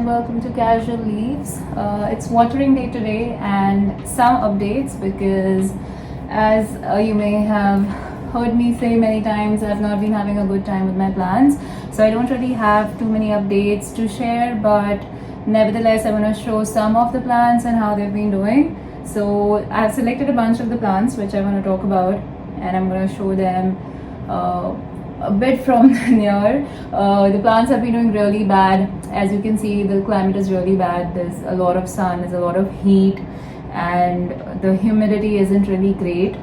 welcome to Casual Leaves. It's watering day today and some updates because as you may have heard me say many times, I've not been having a good time with my plants. So I don't really have too many updates to share, but nevertheless I want to show some of the plants and how they've been doing. So I've selected a bunch of the plants which I want to talk about, and I'm going to show them a bit from near. The plants have been doing really bad. As you can see, the climate is really bad. There's a lot of sun, there's a lot of heat, and the humidity isn't really great.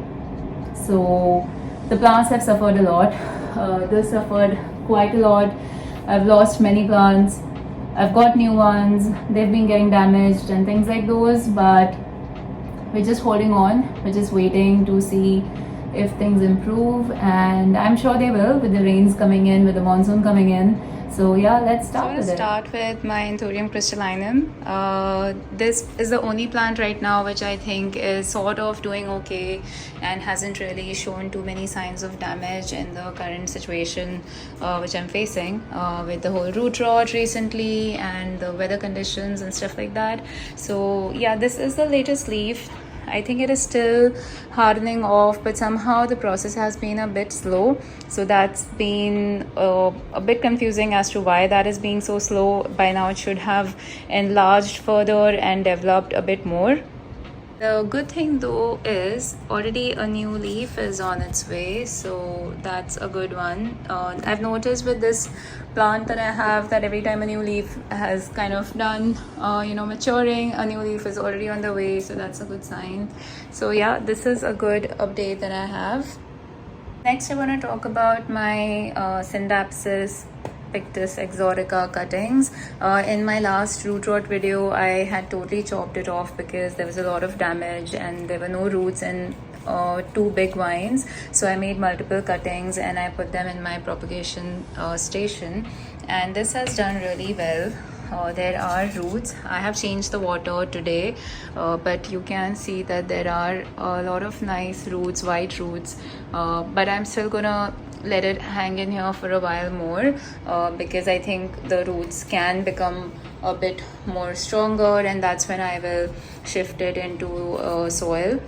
So the plants have suffered a lot. They've suffered quite a lot. I've lost many plants. I've got new ones. They've been getting damaged and things like those, but we're just holding on. We're just waiting to see if things improve, and I'm sure they will with the rains coming in, with the monsoon coming in. So yeah, let's start with it. Start with my Anthurium crystallinum. This is the only plant right now which I think is sort of doing okay and hasn't really shown too many signs of damage in the current situation which I'm facing with the whole root rot recently and the weather conditions and stuff like that. So yeah, this is the latest leaf. I think it is still hardening off, but somehow the process has been a bit slow. So that's been a bit confusing as to why that is being so slow. By now it should have enlarged further and developed a bit more. The good thing though is already a new leaf is on its way, so that's a good one. I've noticed with this plant that I have that every time a new leaf has kind of done maturing, a new leaf is already on the way, so that's a good sign. So yeah, this is a good update that I have. Next I want to talk about my Syndapsis Pictus exotica cuttings. In my last root rot video, I had totally chopped it off because there was a lot of damage and there were no roots in two big vines. So I made multiple cuttings and I put them in my propagation station, and this has done really well. There are roots. I have changed the water today, but you can see that there are a lot of nice roots, white roots, but I'm still gonna let it hang in here for a while more because I think the roots can become a bit more stronger, and that's when I will shift it into soil.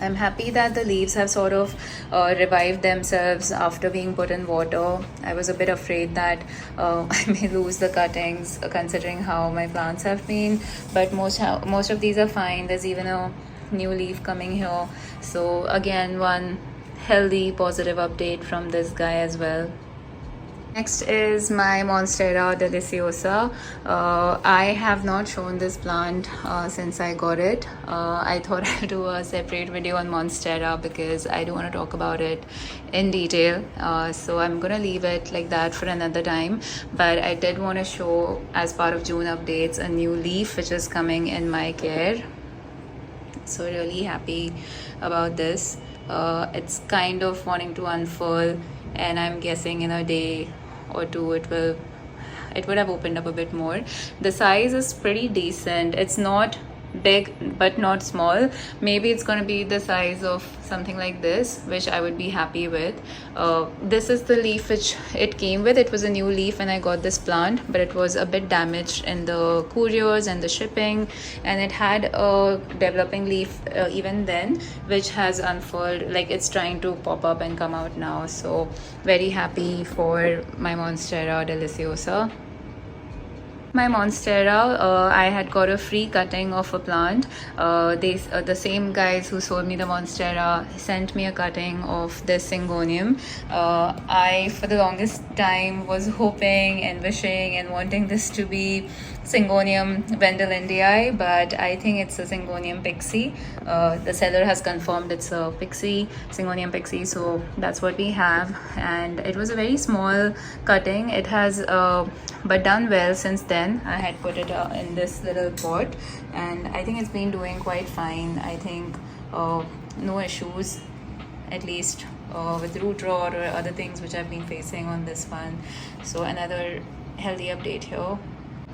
I'm happy that the leaves have sort of revived themselves after being put in water. I was a bit afraid that I may lose the cuttings considering how my plants have been, but most of these are fine. There's even a new leaf coming here. So again, one healthy positive update from this guy as well. Next is my Monstera deliciosa. I have not shown this plant since I got it. I thought I'd do a separate video on Monstera because I do want to talk about it in detail. So I'm gonna leave it like that for another time. But I did want to show, as part of June updates, a new leaf which is coming in my care. So really happy about this. It's kind of wanting to unfurl, and I'm guessing in a day or two it would have opened up a bit more. The size is pretty decent. It's not big but not small. Maybe it's going to be the size of something like this, which I would be happy with. This is the leaf which it came with. It was a new leaf when I got this plant, but it was a bit damaged in the couriers and the shipping, and it had a developing leaf even then, which has unfurled, like it's trying to pop up and come out now. So very happy for my Monstera deliciosa. My Monstera, I had got a free cutting of a plant. The same guys who sold me the Monstera sent me a cutting of this Syngonium. I, for the longest time, was hoping and wishing and wanting this to be Syngonium Wendelindii, but I think it's a Syngonium pixie. The seller has confirmed it's a pixie, Syngonium pixie, so that's what we have. And it was a very small cutting. It has but done well since then. I had put it in this little pot, and I think it's been doing quite fine. I think no issues, at least with root rot or other things which I've been facing on this one. So another healthy update here.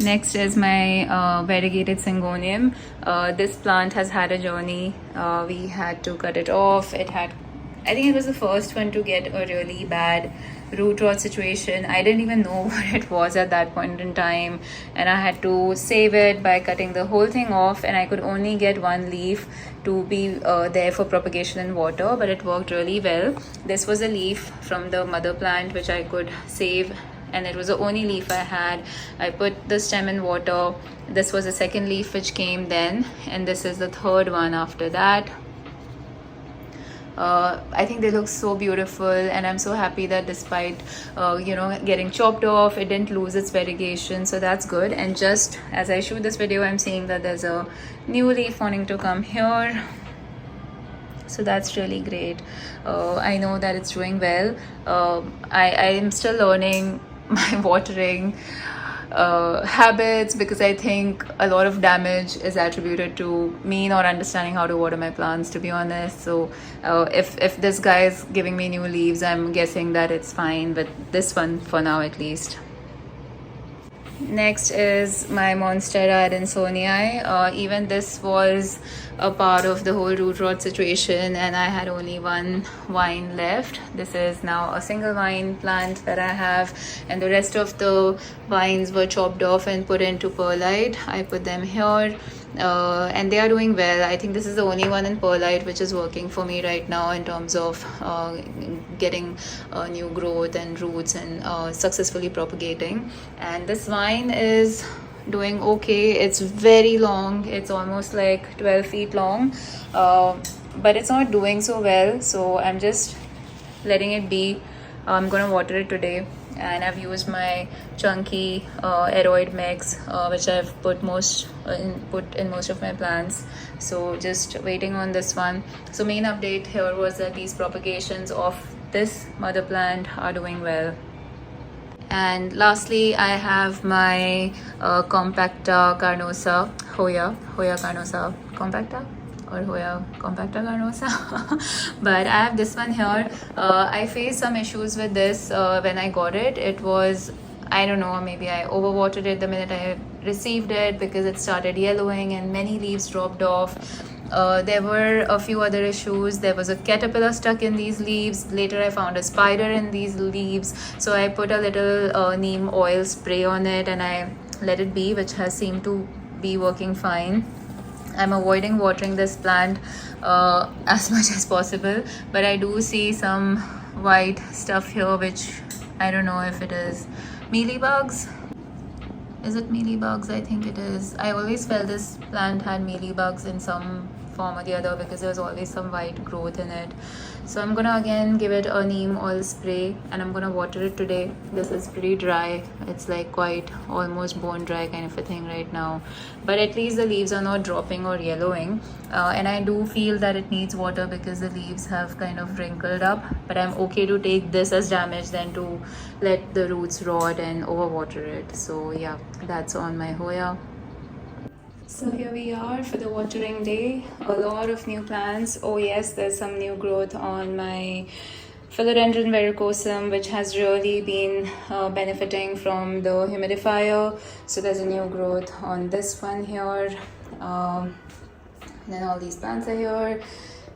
Next is my variegated Syngonium. This plant has had a journey. We had to cut it off. It had I think it was the first one to get a really bad root rot situation. I didn't even know what it was at that point in time, and I had to save it by cutting the whole thing off, and I could only get one leaf to be there for propagation in water, but it worked really well. This was a leaf from the mother plant which I could save, and it was the only leaf I had. I put the stem in water. This was the second leaf which came then, and this is the third one after that. I think they look so beautiful, and I'm so happy that despite getting chopped off, it didn't lose its variegation, so that's good. And just as I shoot this video, I'm seeing that there's a new leaf wanting to come here, so that's really great. I know that it's doing well. I am still learning my watering habits, because I think a lot of damage is attributed to me not understanding how to water my plants, to be honest. So if this guy is giving me new leaves, I'm guessing that it's fine with this one for now at least. Next is my Monstera adansonii. Even this was a part of the whole root rot situation, and I had only one vine left. This is now a single vine plant that I have, and the rest of the vines were chopped off and put into perlite. I put them here, and they are doing well. I think this is the only one in perlite which is working for me right now in terms of getting new growth and roots and successfully propagating. And this vine is doing okay. It's very long. It's almost like 12 feet long, but it's not doing so well, so I'm just letting it be. I'm gonna water it today, and I've used my chunky aeroid mix, which I've put in most of my plants. So just waiting on this one. So main update here was that these propagations of this mother plant are doing well. And lastly, I have my compacta carnosa, Hoya carnosa compacta, or Hoya compacta carnosa. But I have this one here. I faced some issues with this when I got it. It was, I don't know, maybe I overwatered it the minute I received it, because it started yellowing and many leaves dropped off. There were a few other issues. There was a caterpillar stuck in these leaves. Later I found a spider in these leaves, so I put a little neem oil spray on it and I let it be, which has seemed to be working fine. I'm avoiding watering this plant as much as possible, but I do see some white stuff here, which I don't know if it is mealybugs. Is it mealybugs? I think it is. I always felt this plant had mealybugs in some form or the other, because there was always some white growth in it. So I'm gonna again give it a neem oil spray, and I'm gonna water it today. This is pretty dry. It's like quite almost bone dry kind of a thing right now, but at least the leaves are not dropping or yellowing, and I do feel that it needs water because the leaves have kind of wrinkled up. But I'm okay to take this as damage than to let the roots rot and overwater it. So yeah, that's on my Hoya. So here we are for the watering day. A lot of new plants. Oh yes, there's some new growth on my Philodendron verrucosum, which has really been benefiting from the humidifier. So there's a new growth on this one here. Then all these plants are here.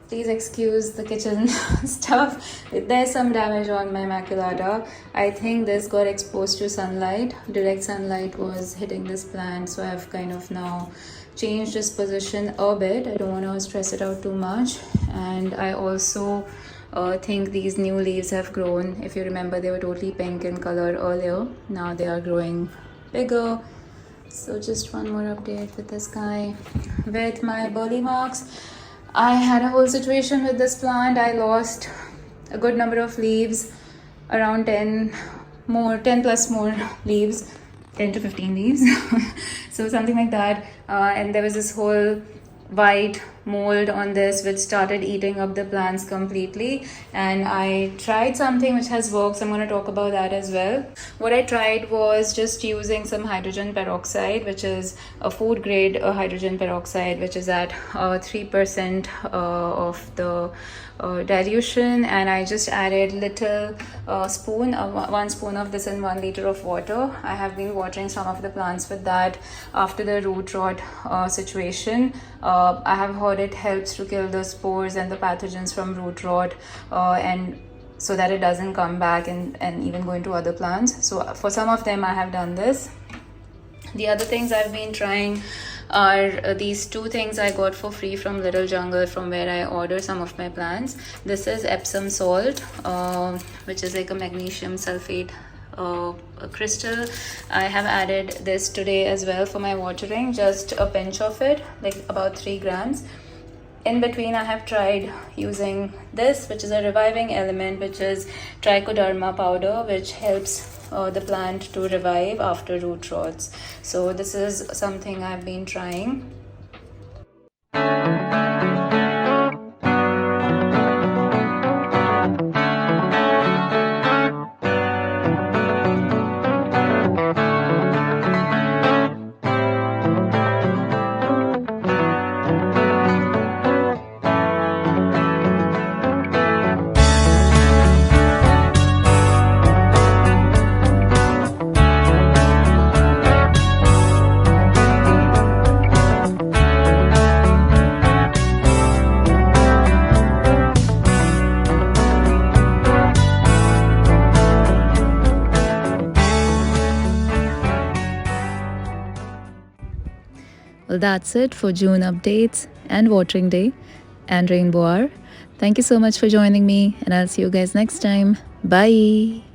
Please excuse the kitchen stuff. There's some damage on my maculata. I think this got exposed to sunlight. Direct sunlight was hitting this plant, so I've kind of now changed its position a bit. I don't want to stress it out too much. And I also think these new leaves have grown. If you remember, they were totally pink in color earlier. Now they are growing bigger. So just one more update with this guy. With my burley marks, I had a whole situation with this plant. I lost a good number of leaves, around 10 plus more leaves, 10 to 15 leaves. So something like that. And there was this whole white mold on this which started eating up the plants completely, and I tried something which has worked, so I'm going to talk about that as well. What I tried was just using some hydrogen peroxide, which is a food grade hydrogen peroxide, which is at 3% of the dilution, and I just added little one spoon of this in 1 liter of water. I have been watering some of the plants with that after the root rot situation. I have heard heard it helps to kill the spores and the pathogens from root rot, and so that it doesn't come back and even go into other plants. So for some of them I have done this. The other things I've been trying are these two things I got for free from Little Jungle, from where I order some of my plants. This is Epsom salt, which is like a magnesium sulfate a crystal. I have added this today as well for my watering, just a pinch of it, like about 3 grams. In between I have tried using this, which is a reviving element, which is trichoderma powder, which helps the plant to revive after root rots. So this is something I've been trying. Well, that's it for June updates and watering day and rainbow hour. Thank you so much for joining me, and I'll see you guys next time. Bye.